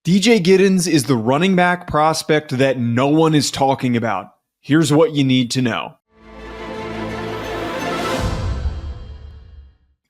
DJ Giddens is the running back prospect that no one is talking about. Here's what you need to know.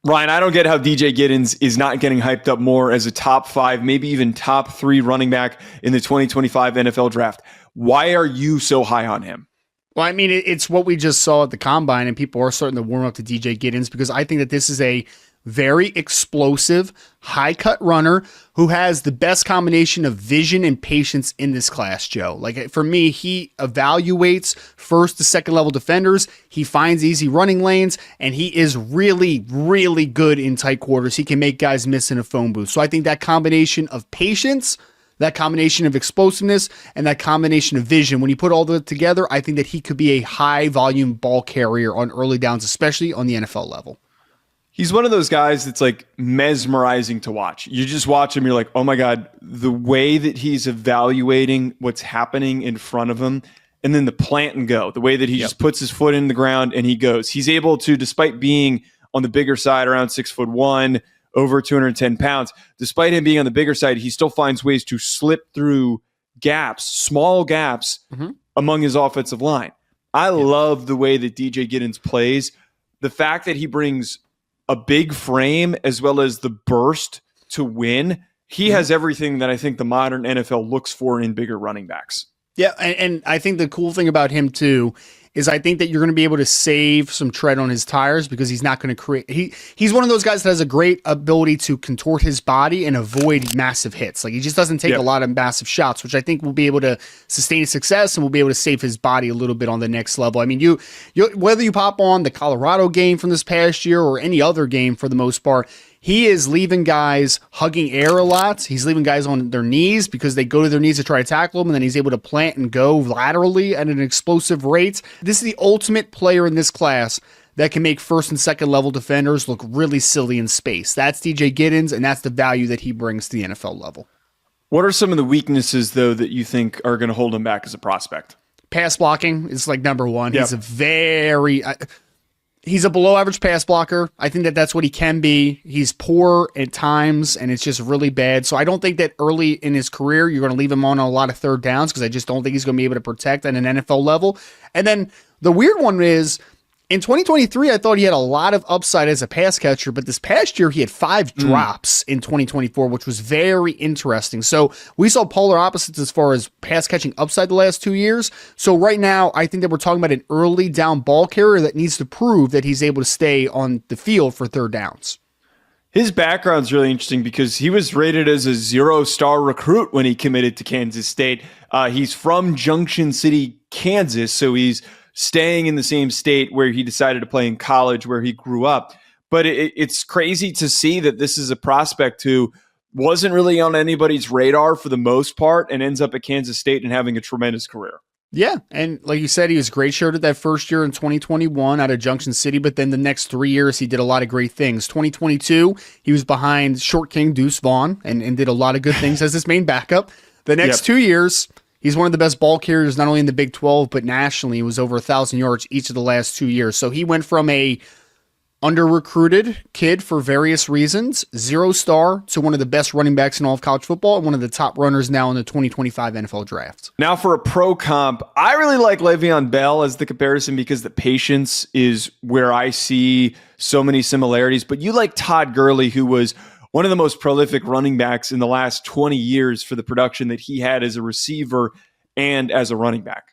Ryan, I don't get how DJ Giddens is not getting hyped up more as a top 5, maybe even top 3 running back in the 2025 NFL draft. Why are you so high on him? Well, I mean, it's what we just saw at the Combine, and people are starting to warm up to DJ Giddens because I think that this is a very explosive, high-cut runner who has the best combination of vision and patience in this class, Joe. Like, for me, he evaluates first to second level defenders. He finds easy running lanes, and he is really, really good in tight quarters. He can make guys miss in a phone booth. So I think that combination of patience, that combination of explosiveness, and that combination of vision, when you put all that together, I think that he could be a high-volume ball carrier on early downs, especially on the NFL level. He's one of those guys that's like mesmerizing to watch. You just watch him, you're like, oh my God, the way that he's evaluating what's happening in front of him, and then the plant and go, the way that he just puts his foot in the ground and he goes. He's able to, despite being on the bigger side, around 6'1", over 210 pounds, despite him being on the bigger side, he still finds ways to slip through gaps, small gaps among his offensive line. I love the way that DJ Giddens plays. The fact that he brings a big frame as well as the burst to win. He has everything that I think the modern NFL looks for in bigger running backs. Yeah, and I think the cool thing about him too is I think that you're going to be able to save some tread on his tires because he's not going to create. He's one of those guys that has a great ability to contort his body and avoid massive hits. Like, he just doesn't take a lot of massive shots, which I think will be able to sustain his success and will be able to save his body a little bit on the next level. I mean, you whether you pop on the Colorado game from this past year or any other game for the most part, he is leaving guys hugging air a lot. He's leaving guys on their knees because they go to their knees to try to tackle him, and then he's able to plant and go laterally at an explosive rate. This is the ultimate player in this class that can make first and second level defenders look really silly in space. That's DJ Giddens, and that's the value that he brings to the NFL level. What are some of the weaknesses, though, that you think are going to hold him back as a prospect? Pass blocking is like number one. He's He's a below average pass blocker. I think that that's what he can be. He's poor at times, and it's just really bad. So I don't think that early in his career, you're going to leave him on a lot of third downs because I just don't think he's going to be able to protect at an NFL level. And then the weird one is, in 2023, I thought he had a lot of upside as a pass catcher, but this past year he had 5 drops in 2024, which was very interesting. So we saw polar opposites as far as pass catching upside the last 2 years. So right now, I think that we're talking about an early down ball carrier that needs to prove that he's able to stay on the field for third downs. His background's really interesting because he was rated as a 0-star recruit when he committed to Kansas State. He's from Junction City, Kansas, so he's staying in the same state where he decided to play in college, where he grew up. But it's crazy to see that this is a prospect who wasn't really on anybody's radar for the most part and ends up at Kansas State and having a tremendous career. Yeah, and like you said, he was great shirt at that first year in 2021 out of Junction City, but then the next 3 years, he did a lot of great things. 2022, he was behind Short King Deuce Vaughn and did a lot of good things as his main backup. The next 2 years, he's one of the best ball carriers, not only in the Big 12, but nationally. He was over 1,000 yards each of the last 2 years. So he went from a under-recruited kid for various reasons, 0-star, to one of the best running backs in all of college football and one of the top runners now in the 2025 NFL draft. Now for a pro comp, I really like Le'Veon Bell as the comparison because the patience is where I see so many similarities. But you like Todd Gurley, who was one of the most prolific running backs in the last 20 years for the production that he had as a receiver and as a running back.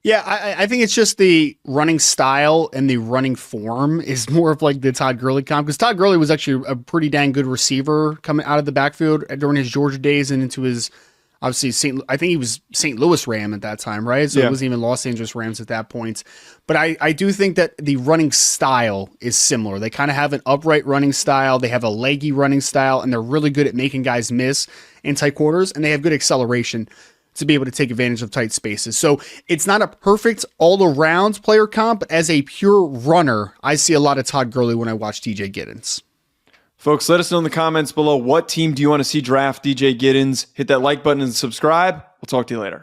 Yeah, I think it's just the running style and the running form is more of like the Todd Gurley comp, because Todd Gurley was actually a pretty dang good receiver coming out of the backfield during his Georgia days and into his, obviously, I think he was St. Louis Ram at that time, right? So it wasn't even Los Angeles Rams at that point. But I do think that the running style is similar. They kind of have an upright running style. They have a leggy running style, and they're really good at making guys miss in tight quarters, and they have good acceleration to be able to take advantage of tight spaces. So it's not a perfect all-around player comp, but as a pure runner, I see a lot of Todd Gurley when I watch DJ Giddens. Folks, let us know in the comments below, what team do you want to see draft DJ Giddens? Hit that like button and subscribe. We'll talk to you later.